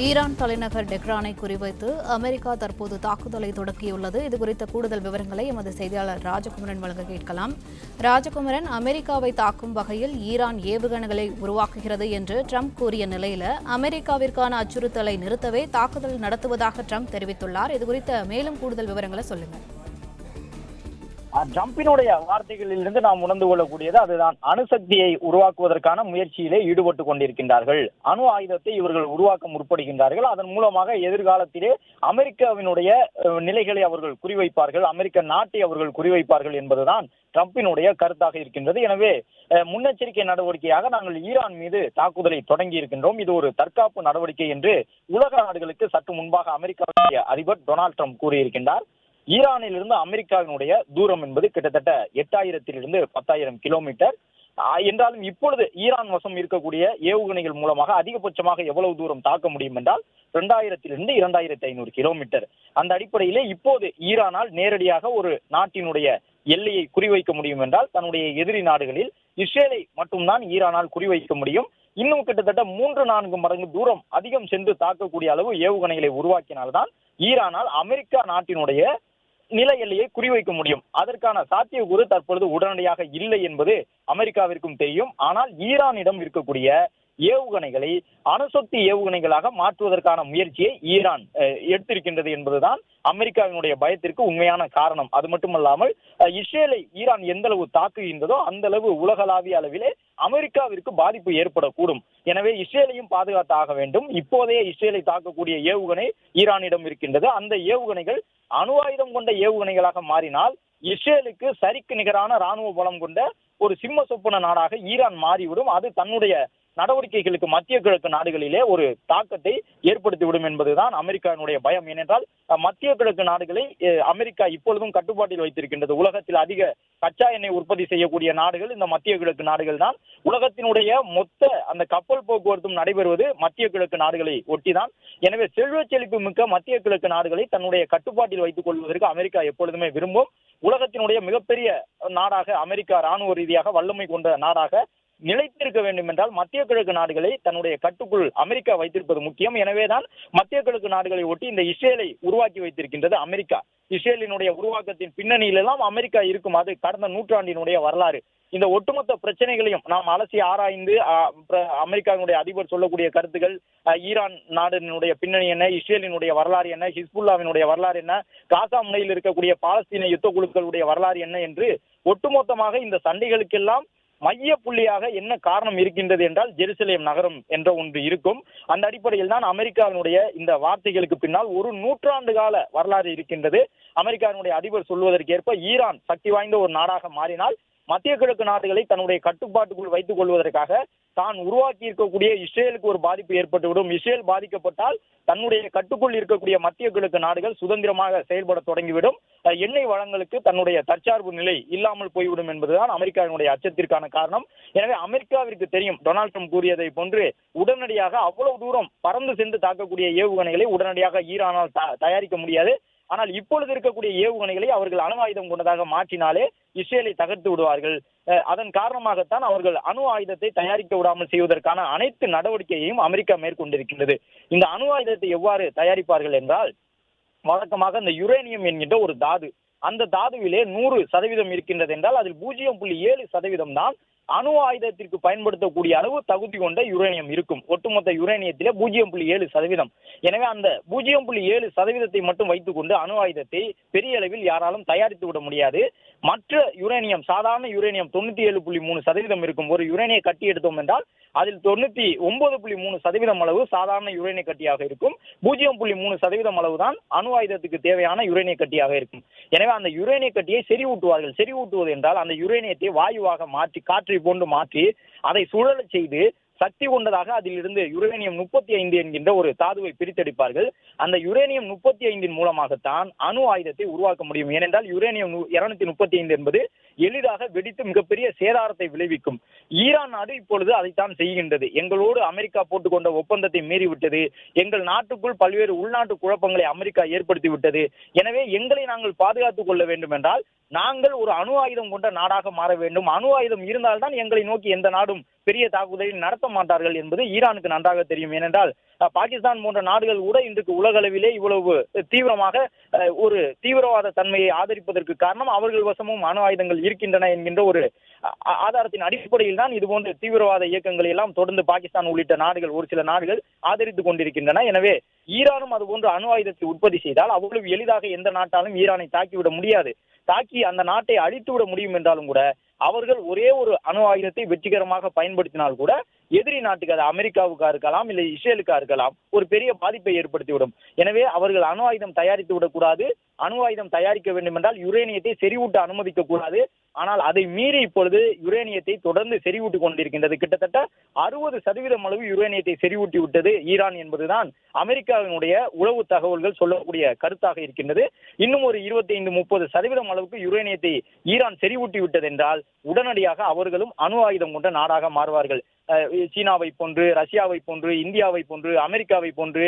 Iran தலைநகர் டெஹ்ரானை குறிவைத்து America தற்போது தாக்குதலை தொடங்கியுள்ளது. இதுகுறித்த கூடுதல் விவரங்களை எமது செய்தியாளர் ராஜகுமரன் வழங்க கேட்கலாம். ராஜகுமரன், அமெரிக்காவை தாக்கும் வகையில் ஈரான் ஏவுகணைகளை உருவாக்குகிறது என்று ட்ரம்ப் கூறிய நிலையில் அமெரிக்காவிற்கான அச்சுறுத்தலை நிறுத்தவே தாக்குதல் நடத்துவதாக ட்ரம்ப் தெரிவித்துள்ளார். இதுகுறித்த மேலும் கூடுதல் விவரங்களை சொல்லுங்கள். ட்ரம்பினுடைய வார்த்தைகளிலிருந்து நாம் உணர்ந்து கொள்ளக்கூடியது அதுதான். அணுசக்தியை உருவாக்குவதற்கான முயற்சியிலே ஈடுபட்டு கொண்டிருக்கின்றார்கள். அணு ஆயுதத்தை இவர்கள் உருவாக்க முற்படுகின்றார்கள். அதன் மூலமாக எதிர்காலத்திலே அமெரிக்காவினுடைய நிலைகளை அவர்கள் குறிவைப்பார்கள், அமெரிக்க நாட்டை அவர்கள் குறிவைப்பார்கள் என்பதுதான் ட்ரம்பினுடைய கருத்தாக இருக்கின்றது. எனவே முன்னெச்சரிக்கை நடவடிக்கையாக நாங்கள் ஈரான் மீது தாக்குதலை தொடங்கி இருக்கின்றோம். இது ஒரு தற்காப்பு நடவடிக்கை என்று உலக நாடுகளுக்கு சற்று முன்பாக அமெரிக்காவுடைய அதிபர் டொனால்ட் ட்ரம்ப் கூறியிருக்கின்றார். ஈரானிலிருந்து அமெரிக்காவினுடைய தூரம் என்பது கிட்டத்தட்ட 8000 10,000 கிலோமீட்டர் என்றாலும் இப்பொழுது ஈரான் வசம் இருக்கக்கூடிய ஏவுகணைகள் மூலமாக அதிகபட்சமாக எவ்வளவு தூரம் தாக்க முடியும் என்றால் 2000 2500 கிலோமீட்டர். அந்த அடிப்படையிலே இப்போது ஈரானால் நேரடியாக ஒரு நாட்டினுடைய எல்லையை குறிவைக்க முடியும் என்றால் தன்னுடைய எதிரி நாடுகளில் இஸ்ரேலை மட்டும்தான் ஈரானால் குறிவைக்க முடியும். இன்னும் கிட்டத்தட்ட 3-4 மடங்கு தூரம் அதிகம் சென்று தாக்கக்கூடிய அளவு ஏவுகணைகளை உருவாக்கினால்தான் ஈரானால் அமெரிக்கா நாட்டினுடைய நில எல்லையை குறிவைக்க முடியும். அதற்கான சாத்தியக்கூறு தற்பொழுது உடனடியாக இல்லை என்பது அமெரிக்காவிற்கும் தெரியும். ஆனால் ஈரானிடம் இருக்கக்கூடிய ஏவுகணைகளை அணுசக்தி ஏவுகணைகளாக மாற்றுவதற்கான முயற்சியை ஈரான் எடுத்திருக்கின்றது என்பதுதான் அமெரிக்காவினுடைய பயத்திற்கு உண்மையான காரணம். அது மட்டுமல்லாமல் இஸ்ரேலை ஈரான் எந்த அளவு தாக்குகின்றதோ அந்த அளவு உலகளாவிய அளவிலே அமெரிக்காவிற்கு பாதிப்பு ஏற்படக்கூடும். எனவே இஸ்ரேலையும் பாதுகாத்தாக வேண்டும். இப்போதைய இஸ்ரேலை தாக்கக்கூடிய ஏவுகணை ஈரானிடம் இருக்கின்றது. அந்த ஏவுகணைகள் அணு ஆயுதம் கொண்ட ஏவுகணைகளாக மாறினால் இஸ்ரேலுக்கு சரிக்கு நிகரான ராணுவ பலம் கொண்ட ஒரு சிம்ம சொப்பன நாடாக ஈரான் மாறிவிடும். அது தன்னுடைய நடவடிக்கைகளுக்கு மத்திய கிழக்கு நாடுகளிலே ஒரு தாக்கத்தை ஏற்படுத்திவிடும் என்பதுதான் அமெரிக்காவினுடைய பயம். ஏனென்றால் மத்திய கிழக்கு நாடுகளை அமெரிக்கா இப்பொழுதும் கட்டுப்பாட்டில் வைத்திருக்கின்றது. உலகத்தில் அதிக கச்சா எண்ணெய் உற்பத்தி செய்யக்கூடிய நாடுகள் இந்த மத்திய கிழக்கு நாடுகள் தான். உலகத்தினுடைய மொத்த அந்த கப்பல் போக்குவரத்தும் நடைபெறுவது மத்திய கிழக்கு நாடுகளை ஒட்டிதான். எனவே செல்வ செழிப்பு மிக்க மத்திய கிழக்கு நாடுகளை தன்னுடைய கட்டுப்பாட்டில் வைத்துக் கொள்வதற்கு அமெரிக்கா எப்பொழுதுமே விரும்பும். உலகத்தினுடைய மிகப்பெரிய நாடாக அமெரிக்கா ராணுவ ரீதியாக வல்லமை கொண்ட நாடாக நிலைத்திருக்க வேண்டும் என்றால் மத்திய கிழக்கு நாடுகளை தன்னுடைய கட்டுக்குள் அமெரிக்கா வைத்திருப்பது முக்கியம். எனவேதான் மத்திய கிழக்கு நாடுகளை ஒட்டி இந்த இஸ்ரேலை உருவாக்கி வைத்திருக்கின்றது அமெரிக்கா. இஸ்ரேலினுடைய உருவாக்கத்தின் பின்னணியிலெல்லாம் அமெரிக்கா இருக்கும். அது கடந்த நூற்றாண்டினுடைய வரலாறு. இந்த ஒட்டுமொத்த பிரச்சனைகளையும் நாம் அலசி ஆராய்ந்து அமெரிக்காவினுடைய அதிபர் சொல்லக்கூடிய கருத்துக்கள், ஈரான் நாடினுடைய பின்னணி என்ன, இஸ்ரேலினுடைய வரலாறு என்ன, ஹிஸ்புல்லாவினுடைய வரலாறு என்ன, காசா முனையில் இருக்கக்கூடிய பாலஸ்தீன யுத்த குழுக்களுடைய வரலாறு என்ன என்று ஒட்டுமொத்தமாக இந்த சண்டைகளுக்கெல்லாம் மைய புள்ளியாக என்ன காரணம் இருக்கின்றது என்றால் ஜெருசலேம் நகரம் என்ற ஒன்று இருக்கும். அந்த அடிப்படையில் தான் அமெரிக்காவினுடைய இந்த வார்த்தைகளுக்கு பின்னால் ஒரு நூற்றாண்டு கால வரலாறு இருக்கின்றது. அமெரிக்காவினுடைய அதிபர் சொல்வதற்கேற்ப ஈரான் சக்தி வாய்ந்த ஒரு நாடாக மாறினால் மத்திய கிழக்கு நாடுகளை தன்னுடைய கட்டுப்பாட்டுக்குள் வைத்துக் கொள்வதற்காக தான் உருவாக்கி இருக்கக்கூடிய இஸ்ரேலுக்கு ஒரு பாதிப்பு ஏற்பட்டுவிடும். இஸ்ரேல் பாதிக்கப்பட்டால் தன்னுடைய கட்டுக்குள் இருக்கக்கூடிய மத்திய கிழக்கு நாடுகள் சுதந்திரமாக செயல்பட தொடங்கிவிடும். எண்ணெய் வளங்களுக்கு தன்னுடைய தற்சார்பு நிலை இல்லாமல் போய்விடும் என்பதுதான் அமெரிக்காவினுடைய அச்சத்திற்கான காரணம். எனவே அமெரிக்காவிற்கு தெரியும், டொனால்ட் ட்ரம்ப் கூறியதை போன்று உடனடியாக அவ்வளவு தூரம் பறந்து சென்று தாக்கக்கூடிய ஏவுகணைகளை உடனடியாக ஈரானால் தயாரிக்க முடியாது. ஆனால் இப்பொழுது இருக்கக்கூடிய ஏவுகணைகளை அவர்கள் அணு ஆயுதம் கொண்டதாக மாற்றினாலே இஸ்ரேலை தகர்த்து விடுவார்கள். அதன் காரணமாகத்தான் அவர்கள் அணு ஆயுதத்தை தயாரிக்க விடாமல் செய்வதற்கான அனைத்து நடவடிக்கையையும் அமெரிக்கா மேற்கொண்டிருக்கின்றது. இந்த அணு ஆயுதத்தை எவ்வாறு தயாரிப்பார்கள் என்றால், வழக்கமாக இந்த யுரேனியம் என்கின்ற ஒரு தாது, அந்த தாதுவிலே 100% இருக்கின்றது என்றால் அதில் 0.7% தான் அணு ஆயுதத்திற்கு பயன்படுத்தக்கூடிய அளவு தகுதி கொண்ட யுரேனியம் இருக்கும். ஒட்டுமொத்த யுரேனியத்திலே 0.7%. எனவே அந்த 0.7% மட்டும் வைத்துக் கொண்டு அணு ஆயுதத்தை பெரிய அளவில் யாராலும் தயாரித்து விட முடியாது. மற்ற யுரேனியம், சாதாரண யுரேனியம் 97.3% இருக்கும். ஒரு யுரேனிய கட்டி எடுத்தோம் என்றால் அதில் 99.3% அளவு சாதாரண யுரேனிய கட்டியாக இருக்கும். 0.3% அளவு தான் அணு ஆயுதத்துக்கு தேவையான யுரேனிய கட்டியாக இருக்கும். எனவே அந்த யுரேனிய கட்டியை செறிவூட்டுவார்கள். செறிவூட்டுவது என்றால் அந்த யுரேனியத்தை வாயுவாக மாற்றி, காற்றை போன்று மாற்றி அதை சுழல செய்து சக்தி கொண்டதாக அதிலிருந்து யுரேனியம் 35 என்கின்ற ஒரு தாதுவை பிரித்தெடுப்பார்கள். அந்த யுரேனியம் 35 மூலமாகத்தான் அணு ஆயுதத்தை உருவாக்க முடியும். ஏனென்றால் யுரேனியம் 235 என்பது எளிதாக வெடித்து மிகப்பெரிய சேதாரத்தை விளைவிக்கும். ஈரான் நாடு இப்பொழுது அதைத்தான் செய்கின்றது. எங்களோடு அமெரிக்கா போட்டுக்கொண்ட ஒப்பந்தத்தை மீறிவிட்டது, எங்கள் நாட்டுக்குள் பல்வேறு உள்நாட்டு குழப்பங்களை அமெரிக்கா ஏற்படுத்தி விட்டது. எனவே எங்களை நாங்கள் பாதுகாத்துக் கொள்ள வேண்டும் என்றால் நாங்கள் ஒரு அணு ஆயுதம் கொண்ட நாடாக மாற வேண்டும், அணு ஆயுதம் இருந்தால்தான் எங்களை நோக்கி எந்த நாடும் பெரிய தாக்குதலை நடத்த மாட்டார்கள் என்பது ஈரானுக்கு நன்றாக தெரியும். ஏனென்றால் பாகிஸ்தான் போன்ற நாடுகள் கூட இன்றைக்கு உலக அளவிலே இவ்வளவு தீவிரமாக ஒரு தீவிரவாத தன்மையை ஆதரிப்பதற்கு காரணம் அவர்கள் வசமும் அணு ஆயுதங்கள் இருக்கின்றன என்கின்ற ஒரு ஆதாரத்தின் அடிப்படையில் தான் இதுபோன்ற தீவிரவாத இயக்கங்களை எல்லாம் தொடர்ந்து பாகிஸ்தான் உள்ளிட்ட நாடுகள், ஒரு சில நாடுகள் ஆதரித்துக் கொண்டிருக்கின்றன. எனவே ஈரானும் அதுபோன்ற அணு ஆயுதத்தை உற்பத்தி செய்தால் அவ்வளவு எளிதாக எந்த நாட்டாலும் ஈரானை தாக்கிவிட முடியாது. தாக்கி அந்த நாட்டை அழித்துவிட முடியும் என்றாலும் கூட அவர்கள் ஒரே ஒரு அணு ஆயுதத்தை வெற்றிகரமாக பயன்படுத்தினால் கூட எதிரி நாட்டுக்கு, அது அமெரிக்காவுக்கா இருக்கலாம், இல்லை இஸ்ரேலுக்கா இருக்கலாம், ஒரு பெரிய பாதிப்பை ஏற்படுத்திவிடும். எனவே அவர்கள் அணு ஆயுதம் தயாரித்து விடக்கூடாது. அணு ஆயுதம் தயாரிக்க வேண்டும் என்றால் யுரேனியத்தை செறிவூட்ட அனுமதிக்க கூடாது. ஆனால் அதை மீறி இப்பொழுது யுரேனியத்தை தொடர்ந்து செறிவூட்டிக் கொண்டிருக்கின்றது. கிட்டத்தட்ட 60% அளவு யுரேனியத்தை செறிவூட்டி விட்டது ஈரான் என்பதுதான் அமெரிக்காவினுடைய உளவு தகவல்கள் சொல்லக்கூடிய கருத்தாக இருக்கின்றது. இன்னும் ஒரு 25-30% அளவுக்கு யுரேனியத்தை ஈரான் செறிவூட்டி விட்டது என்றால் உடனடியாக அவர்களும் அணு ஆயுதம் கொண்ட நாடாக மாறுவார்கள். சீனாவை போன்று, ரஷ்யாவை போன்று, இந்தியாவை போன்று, அமெரிக்காவை போன்று,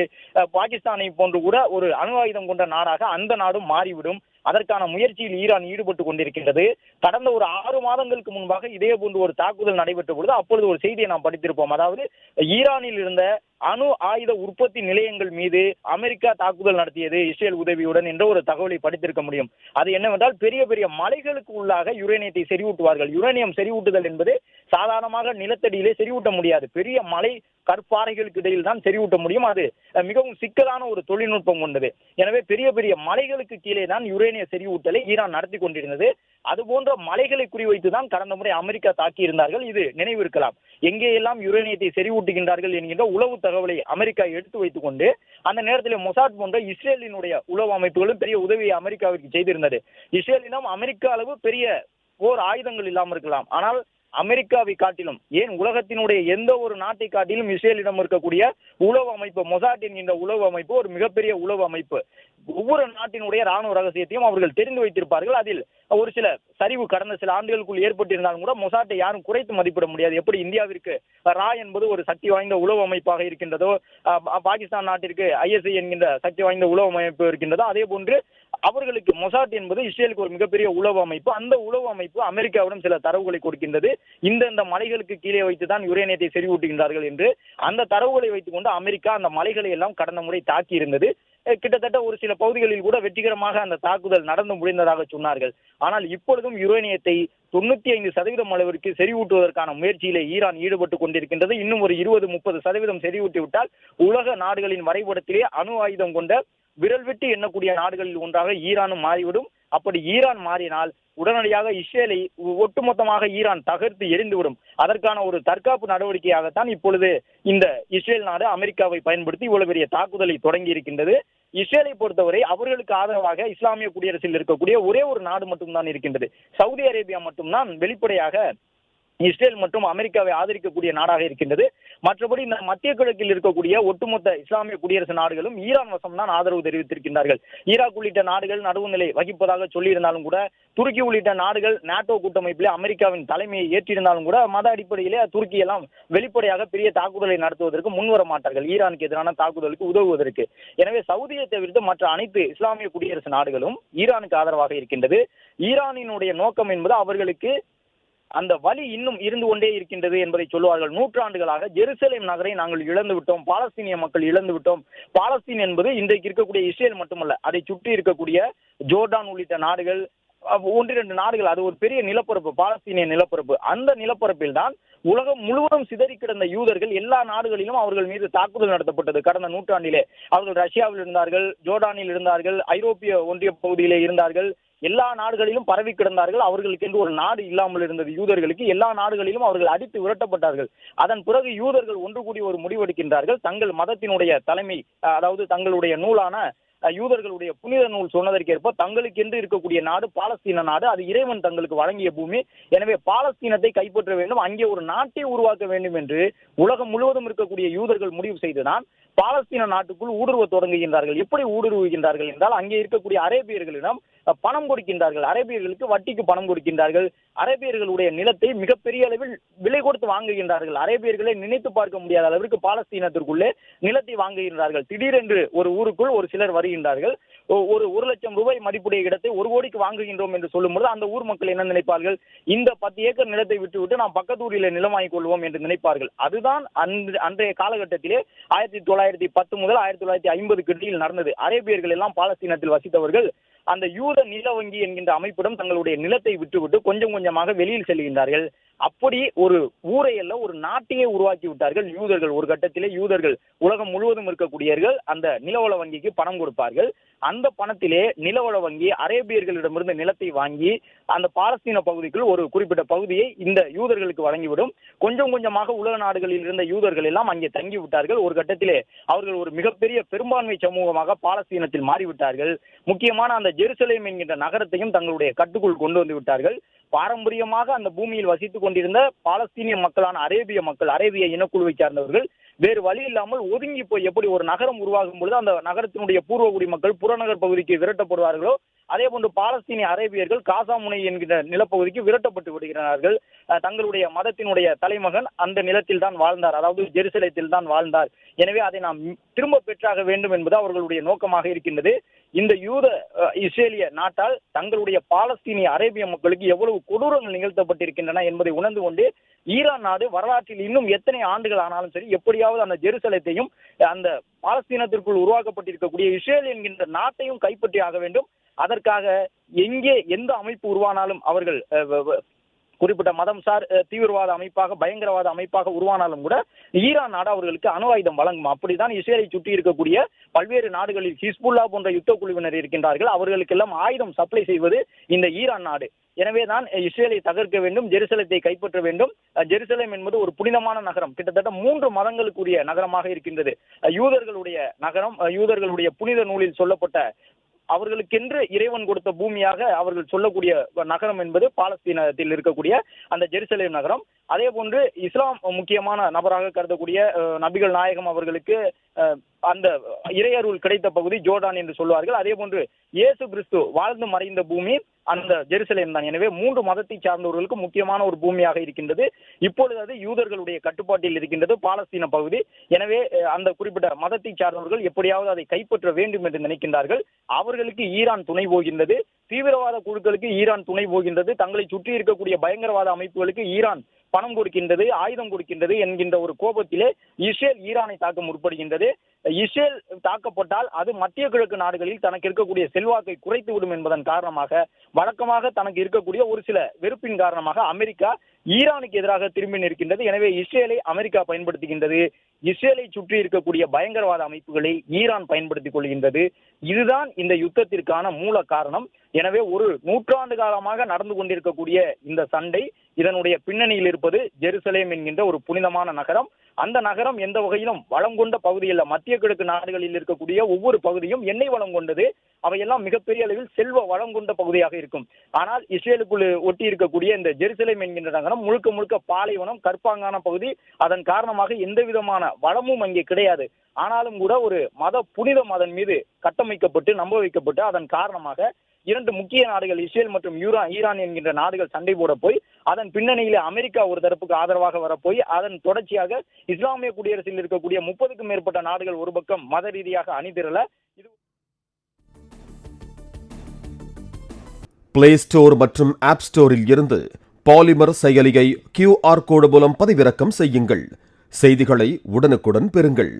பாகிஸ்தானை போன்று கூட ஒரு அணு ஆயுதம் கொண்ட நாடாக அந்த நாடும் மாறிவிடும். அதற்கான முயற்சியில் ஈரான் ஈடுபட்டு கொண்டிருக்கின்றது. கடந்த ஒரு 6 மாதங்களுக்கு முன்பாக இதே போன்று ஒரு தாக்குதல் நடைபெற்ற பொழுது அப்பொழுது ஒரு செய்தியை நாம் படித்திருப்போம். அதாவது ஈரானில் இருந்த அணு ஆயுத உற்பத்தி நிலையங்கள் மீது அமெரிக்கா தாக்குதல் நடத்தியது இஸ்ரேல் உதவியுடன் என்ற ஒரு தகவலை படித்திருக்க முடியும். அது என்னவென்றால் பெரிய பெரிய மலைகளுக்கு உள்ளாக யுரேனியத்தை செறிவூட்டுவார்கள். யுரேனியம் செறிவூட்டுதல் என்பது சாதாரணமாக நிலத்தடியிலே செறிவூட்ட முடியாது. பெரிய மலை கற்பாறைகளுக்கு இடையில் தான் செறிவூட்ட முடியும். அது மிகவும் சிக்கலான ஒரு தொழில்நுட்பம் கொண்டது. எனவே பெரிய பெரிய மலைகளுக்கு கீழே தான் யுரேனிய செறிவூட்டலை ஈரான் நடத்தி கொண்டிருந்தது. அது போன்ற மலைகளை குறிவைத்து தான் கடந்த முறை அமெரிக்கா தாக்கி இருந்தார்கள். இது நினைவிருக்கலாம். எங்கேயெல்லாம் யுரேனியத்தை செறிவூட்டுகின்றார்கள் என்கின்ற உளவு தகவலை அமெரிக்கா எடுத்து வைத்துக் கொண்டு அந்த நேரத்தில் மொசாட் போன்ற இஸ்ரேலினுடைய உளவு அமைப்புகளும் பெரிய உதவியை அமெரிக்காவிற்கு செய்திருந்தது. இஸ்ரேலிடம் அமெரிக்கா அளவு பெரிய போர் ஆயுதங்கள் இல்லாமல் இருக்கலாம், ஆனால் அமெரிக்காவை காட்டிலும், ஏன் உலகத்தினுடைய எந்த ஒரு நாட்டை காட்டிலும் இஸ்ரேலிடம் இருக்கக்கூடிய உளவு அமைப்பு, மொசாட் என்கின்ற உளவு அமைப்பு ஒரு மிகப்பெரிய உளவு அமைப்பு. ஒவ்வொரு நாட்டினுடைய ராணுவ ரகசியத்தையும் அவர்கள் தெரிந்து வைத்திருப்பார்கள். அதில் ஒரு சில சரிவு கடந்த சில ஆண்டுகளுக்குள் ஏற்பட்டிருந்தாலும் கூட மொசாட்டை யாரும் குறைத்து மதிப்பிட முடியாது. எப்படி இந்தியாவிற்கு ரா என்பது ஒரு சக்தி வாய்ந்த உளவு அமைப்பாக இருக்கின்றதோ, பாகிஸ்தான் நாட்டிற்கு ISI என்கின்ற சக்தி வாய்ந்த உளவு அமைப்பு இருக்கின்றதோ, அதே போன்று அவர்களுக்கு மொசாட் என்பது இஸ்ரேலுக்கு ஒரு மிகப்பெரிய உளவு அமைப்பு. அந்த உளவு அமைப்பு அமெரிக்காவிடம் சில தரவுகளை கொடுக்கின்றது. இந்த மலைகளுக்கு கீழே வைத்துதான் யுரேனியத்தை செறிவூட்டுகின்றார்கள் என்று அந்த தரவுகளை வைத்துக் கொண்டு அமெரிக்கா அந்த மலைகளை எல்லாம் கடந்த முறை தாக்கி இருந்தது. கிட்டத்தட்ட ஒரு சில பகுதிகளில் கூட வெற்றிகரமாக அந்த தாக்குதல் நடந்து முடிந்ததாக சொன்னார்கள். ஆனால் இப்பொழுதும் யுரேனியத்தை 95% அளவிற்கு செறிவூட்டுவதற்கான முயற்சியிலே ஈரான் ஈடுபட்டு கொண்டிருக்கின்றது. இன்னும் ஒரு 20-30% செறிவூட்டி விட்டால் உலக நாடுகளின் வரைபடத்திலே அணு ஆயுதம் கொண்ட விரல் விட்டு எண்ணக்கூடிய நாடுகளில் ஒன்றாக ஈரானும் மாறிவிடும். அப்படி ஈரான் மாறினால் உடனடியாக இஸ்ரேலை ஒட்டுமொத்தமாக ஈரான் தகர்த்து எரிந்துவிடும். அதற்கான ஒரு தற்காப்பு நடவடிக்கையாகத்தான் இப்பொழுது இந்த இஸ்ரேல் நாடு அமெரிக்காவை பயன்படுத்தி இவ்வளவு பெரிய தாக்குதலை தொடங்கி இருக்கின்றது. இஸ்ரேலை பொறுத்தவரை அவர்களுக்கு ஆதரவாக இஸ்லாமிய குடியரசில் இருக்கக்கூடிய ஒரே ஒரு நாடு மட்டும்தான் இருக்கின்றது. சவுதி அரேபியா மட்டும்தான் வெளிப்படையாக இஸ்ரேல் மற்றும் அமெரிக்காவை ஆதரிக்கக்கூடிய நாடாக இருக்கின்றது. மற்றபடி இந்த மத்திய கிழக்கில் இருக்கக்கூடிய ஒட்டுமொத்த இஸ்லாமிய குடியரசு நாடுகளும் ஈரான் வசம் தான் ஆதரவு தெரிவித்திருக்கின்றார்கள். ஈராக் உள்ளிட்ட நாடுகள் நடுவுநிலை வகிப்பதாக சொல்லியிருந்தாலும் கூட, துருக்கி உள்ளிட்ட நாடுகள் நாட்டோ கூட்டமைப்பிலே அமெரிக்காவின் தலைமையை ஏற்றிருந்தாலும் கூட மத அடிப்படையிலே துருக்கி எல்லாம் வெளிப்படையாக பெரிய தாக்குதலை நடத்துவதற்கு முன்வர மாட்டார்கள், ஈரானுக்கு எதிரான தாக்குதலுக்கு உதவுவதற்கு. எனவே சவுதியை தவிர்த்து மற்ற அனைத்து இஸ்லாமிய குடியரசு நாடுகளும் ஈரானுக்கு ஆதரவாக இருக்கின்றது. ஈரானினுடைய நோக்கம் என்பது அவர்களுக்கு அந்த வலி இன்னும் இருந்து கொண்டே இருக்கின்றது என்பதை சொல்லுவார்கள். நூற்றாண்டுகளாக ஜெருசலேம் நகரை நாங்கள் இழந்து விட்டோம், பாலஸ்தீனிய மக்கள் இழந்து விட்டோம். பாலஸ்தீன் என்பது இன்றைக்கு இருக்கக்கூடிய இஸ்ரேல் மட்டுமல்ல, அதை சுற்றி இருக்கக்கூடிய ஜோர்டான் உள்ளிட்ட நாடுகள், 1-2 நாடுகள், அது ஒரு பெரிய நிலப்பரப்பு, பாலஸ்தீனிய நிலப்பரப்பு. அந்த நிலப்பரப்பில் தான் உலகம் முழுவதும் சிதறி கிடந்த யூதர்கள் எல்லா நாடுகளிலும் அவர்கள் மீது தாக்குதல் நடத்தப்பட்டது. கடந்த நூற்றாண்டிலே அவர்கள் ரஷ்யாவில் இருந்தார்கள், ஜோர்டானில் இருந்தார்கள், ஐரோப்பிய ஒன்றிய பகுதியிலே இருந்தார்கள், எல்லா நாடுகளிலும் பரவி கிடந்தார்கள். அவர்களுக்கு என்று ஒரு நாடு இல்லாமல் இருந்தது யூதர்களுக்கு. எல்லா நாடுகளிலும் அவர்கள் அடித்து விரட்டப்பட்டார்கள். அதன் பிறகு யூதர்கள் ஒன்று கூடி ஒரு முடிவெடுக்கின்றார்கள். தங்கள் மதத்தினுடைய தலைமை, அதாவது தங்களுடைய நூலான யூதர்களுடைய புனித நூல் சொன்னதற்கேற்ப தங்களுக்கென்று இருக்கக்கூடிய நாடு பாலஸ்தீன நாடு. அது இறைவன் தங்களுக்கு வழங்கிய பூமி. எனவே பாலஸ்தீனத்தை கைப்பற்ற வேண்டும், அங்கே ஒரு நாட்டை உருவாக்க வேண்டும் என்று உலகம் முழுவதும் இருக்கக்கூடிய யூதர்கள் முடிவு செய்துதான் பாலஸ்தீன நாட்டுக்குள் ஊடுருவ தொடங்குகின்றார்கள். எப்படி ஊடுருவுகின்றார்கள் என்றால், அங்கே இருக்கக்கூடிய அரேபியர்களிடம் பணம் கொடுக்கின்றார்கள். அரேபியர்களுக்கு வட்டிக்கு பணம் கொடுக்கின்றார்கள். அரேபியர்களுடைய நிலத்தை மிகப்பெரிய அளவில் விலை கொடுத்து வாங்குகின்றார்கள். அரேபியர்களை நினைத்து பார்க்க முடியாத அளவிற்கு பாலஸ்தீனத்திற்குள்ளே நிலத்தை வாங்குகின்றார்கள். திடீரென்று ஒரு ஊருக்குள் ஒரு சிலர் வருகின்றார்கள். ஒரு 1,00,000 ரூபாய் மதிப்புடைய இடத்தை 1 கோடிக்கு வாங்குகின்றோம் என்று சொல்லும்போது அந்த ஊர் மக்கள் என்ன நினைப்பார்கள்? இந்த 10 ஏக்கர் நிலத்தை விட்டுவிட்டு நாம் பக்கத்து ஊரில் நிலம் வாங்கிக் கொள்வோம் என்று நினைப்பார்கள். அதுதான் அன்றைய காலகட்டத்திலே 1910 முதல் 1950 இடையில் நடந்தது. அரேபியர்கள் எல்லாம் பாலஸ்தீனத்தில் வசித்தவர்கள் அந்த யூத நில வங்கி என்கின்ற அமைப்பிடம் தங்களுடைய நிலத்தை விட்டுவிட்டு கொஞ்சம் கொஞ்சமாக வெளியில் செல்கின்றார்கள். அப்படி ஒரு ஊரை அல்ல, ஒரு நாட்டையே உருவாக்கி விட்டார்கள் யூதர்கள். ஒரு கட்டத்திலே யூதர்கள் உலகம் முழுவதும் இருக்கக்கூடியவர்கள் அந்த நிலவள வங்கிக்கு பணம் கொடுப்பார்கள். அந்த பணத்திலே நிலவள வங்கி அரேபியர்களிடமிருந்து நிலத்தை வாங்கி அந்த பாலஸ்தீன பகுதிக்குள் ஒரு குறிப்பிட்ட பகுதியை இந்த யூதர்களுக்கு வழங்கிவிடும். கொஞ்சம் கொஞ்சமாக உலக நாடுகளில் இருந்த யூதர்கள் எல்லாம் அங்கே தங்கி விட்டார்கள். ஒரு கட்டத்திலே அவர்கள் ஒரு மிகப்பெரிய பெரும்பான்மை சமூகமாக பாலஸ்தீனத்தில் மாறிவிட்டார்கள். முக்கியமான அந்த ஜெருசலேம் என்கின்ற நகரத்தையும் தங்களுடைய கட்டுக்குள் கொண்டு வந்து விட்டார்கள். பாரம்பரியமாக அந்த பூமியில் வசித்துக் கொண்டிருந்த பாலஸ்தீனிய மக்களான அரேபிய மக்கள், அரேபிய இனக்குழுவை சார்ந்தவர்கள் வேறு வழி இல்லாமல் ஒதுங்கி போய் எப்படி ஒரு நகரம் உருவாகும் பொழுது அந்த நகரத்தினுடைய பூர்வகுடி மக்கள் புறநகர் பகுதிக்கு விரட்டப்படுவார்களோ அதே போன்று பாலஸ்தீனிய அரேபியர்கள் காசா முனை என்கிற நிலப்பகுதிக்கு விரட்டப்பட்டு விடுகிறார்கள். தங்களுடைய மதத்தினுடைய தலைமகன் அந்த நிலத்தில் தான் வாழ்ந்தார், அதாவது ஜெருசலேத்தில் தான் வாழ்ந்தார். எனவே அதை நாம் திரும்ப பெற்றாக வேண்டும் என்பது அவர்களுடைய நோக்கமாக இருக்கின்றது. இந்த யூத இஸ்ரேலிய நாட்டால் தங்களுடைய பாலஸ்தீனிய அரேபிய மக்களுக்கு எவ்வளவு கொடூரங்கள் நிகழ்த்தப்பட்டிருக்கின்றன என்பதை உணர்ந்து கொண்டு ஈரான் நாடு வரலாற்றில் இன்னும் எத்தனை ஆண்டுகள் ஆனாலும் சரி எப்படியாவது அந்த ஜெருசலேத்தையும் அந்த பாலஸ்தீனத்திற்குள் உருவாக்கப்பட்டிருக்கக்கூடிய இஸ்ரேல் என்கின்ற நாட்டையும் கைப்பற்றி ஆக வேண்டும். அதற்காக எங்கே எந்த அமைப்பு உருவானாலும் அவர்கள் குறிப்பிட்ட மதம் சார் தீவிரவாத அமைப்பாக பயங்கரவாத அமைப்பாக உருவானாலும் கூட ஈரான் நாடு அவர்களுக்கு அணு ஆயுதம் வழங்கும். அப்படித்தான் இஸ்ரேலை சுற்றி இருக்கக்கூடிய பல்வேறு நாடுகளில் ஹிஸ்புல்லா போன்ற யுத்த குழுவினர் இருக்கின்றார்கள். அவர்களுக்கெல்லாம் ஆயுதம் சப்ளை செய்வது இந்த ஈரான் நாடு. எனவேதான் இஸ்ரேலை தகர்க்க வேண்டும், ஜெருசலத்தை கைப்பற்ற வேண்டும். ஜெருசலேம் என்பது ஒரு புனிதமான நகரம், கிட்டத்தட்ட 3 மதங்களுக்குரிய நகரமாக இருக்கின்றது. யூதர்களுடைய நகரம், யூதர்களுடைய புனித நூலில் சொல்லப்பட்ட அவர்களுக்கென்று இறைவன் கொடுத்த பூமியாக அவர்கள் சொல்லக்கூடிய நகரம் என்பது பாலஸ்தீனத்தில் இருக்கக்கூடிய அந்த ஜெருசலேம் நகரம். அதே போன்று இஸ்லாம் முக்கியமான நபராக கருதக்கூடிய நபிகள் நாயகம் அவர்களுக்கு அந்த இறையருள் கிடைத்த பகுதி ஜோர்டான் என்று சொல்வார்கள். அதே போன்று இயேசு கிறிஸ்து வாழ்ந்து மறைந்த பூமி அந்த ஜெருசலேம் தான். எனவே 3 மதத்தை சார்ந்தவர்களுக்கு முக்கியமான ஒரு பூமியாக இருக்கின்றது. இப்பொழுது அது யூதர்களுடைய கட்டுப்பாட்டில் இருக்கின்றது பாலஸ்தீன பகுதி. எனவே அந்த குறிப்பிட்ட மதத்தை சார்ந்தவர்கள் எப்படியாவது அதை கைப்பற்ற வேண்டும் என்று நினைக்கின்றார்கள். அவர்களுக்கு ஈரான் துணை போகின்றது, தீவிரவாத குழுக்களுக்கு ஈரான் துணை போகின்றது, தங்களை சுற்றி இருக்கக்கூடிய பயங்கரவாத அமைப்புகளுக்கு ஈரான் பணம் கொடுக்கின்றது, ஆயுதம் கொடுக்கின்றது என்கின்ற ஒரு கோபத்திலே இஸ்ரேல் ஈரானை தாக்க முற்படுகின்றது. இஸ்ரேல் தாக்கப்பட்டால் அது மத்திய கிழக்கு நாடுகளில் தனக்கு இருக்கக்கூடிய செல்வாக்கை குறைத்து விடும் என்பதன் காரணமாக வழக்கமாக தனக்கு இருக்கக்கூடிய ஒரு சில வெறுப்பின் காரணமாக அமெரிக்கா ஈரானுக்கு எதிராக திரும்பி நிற்கின்றது. எனவே இஸ்ரேலை அமெரிக்கா பயன்படுத்துகின்றது, இஸ்ரேலை சுற்றி இருக்கக்கூடிய பயங்கரவாத அமைப்புகளை ஈரான் பயன்படுத்திக் கொள்கின்றது. இதுதான் இந்த யுத்தத்திற்கான மூல காரணம். எனவே ஒரு நூற்றாண்டு காலமாக நடந்து கொண்டிருக்கக்கூடிய இந்த சண்டை, இதனுடைய பின்னணியில் இருப்பது ஜெருசலேம் என்கின்ற ஒரு புனிதமான நகரம். அந்த நகரம் எந்த வகையிலும் வளம் கொண்ட பகுதி அல்ல. மத்திய கிழக்கு நாடுகளில் இருக்கக்கூடிய ஒவ்வொரு பகுதியும் எண்ணெய் வளம் கொண்டது, அவையெல்லாம் மிகப்பெரிய அளவில் செல்வ வளம் கொண்ட பகுதியாக இருக்கும். ஆனால் இஸ்ரேலுக்குள் ஒட்டி இருக்கக்கூடிய இந்த ஜெருசலேம் என்கின்ற நகரம் முழுக்க முழுக்க பாலைவனம், கற்பாங்கான பகுதி. அதன் காரணமாக எந்த விதமான வளமும் அங்கே கிடையாது. ஆனாலும் கூட ஒரு புனிதம் அதன் மீது கட்டமைக்கப்பட்டு நம்ப வைக்கப்பட்டு அதன் காரணமாக 2 முக்கிய நாடுகள் இஸ்ரேல் மற்றும் ஈரான் என்கின்ற நாடுகள் சண்டை போட போய் அதன் பின்னணியிலே அமெரிக்கா ஒரு தரப்புக்கு ஆதரவாக வரப்போய் அதன் தொடர்ச்சியாக இஸ்லாமிய குடியரசில் இருக்கக்கூடிய 30க்கும் மேற்பட்ட நாடுகள் ஒரு பக்கம் மத ரீதியாக அணிதிரள பிளே ஸ்டோர் மற்றும் ஆப் ஸ்டோரில் இருந்து பாலிமர் செயலியை QR கோடு மூலம் பதிவிறக்கம் செய்யுங்கள். செய்திகளை உடனுக்குடன் பெறுங்கள்.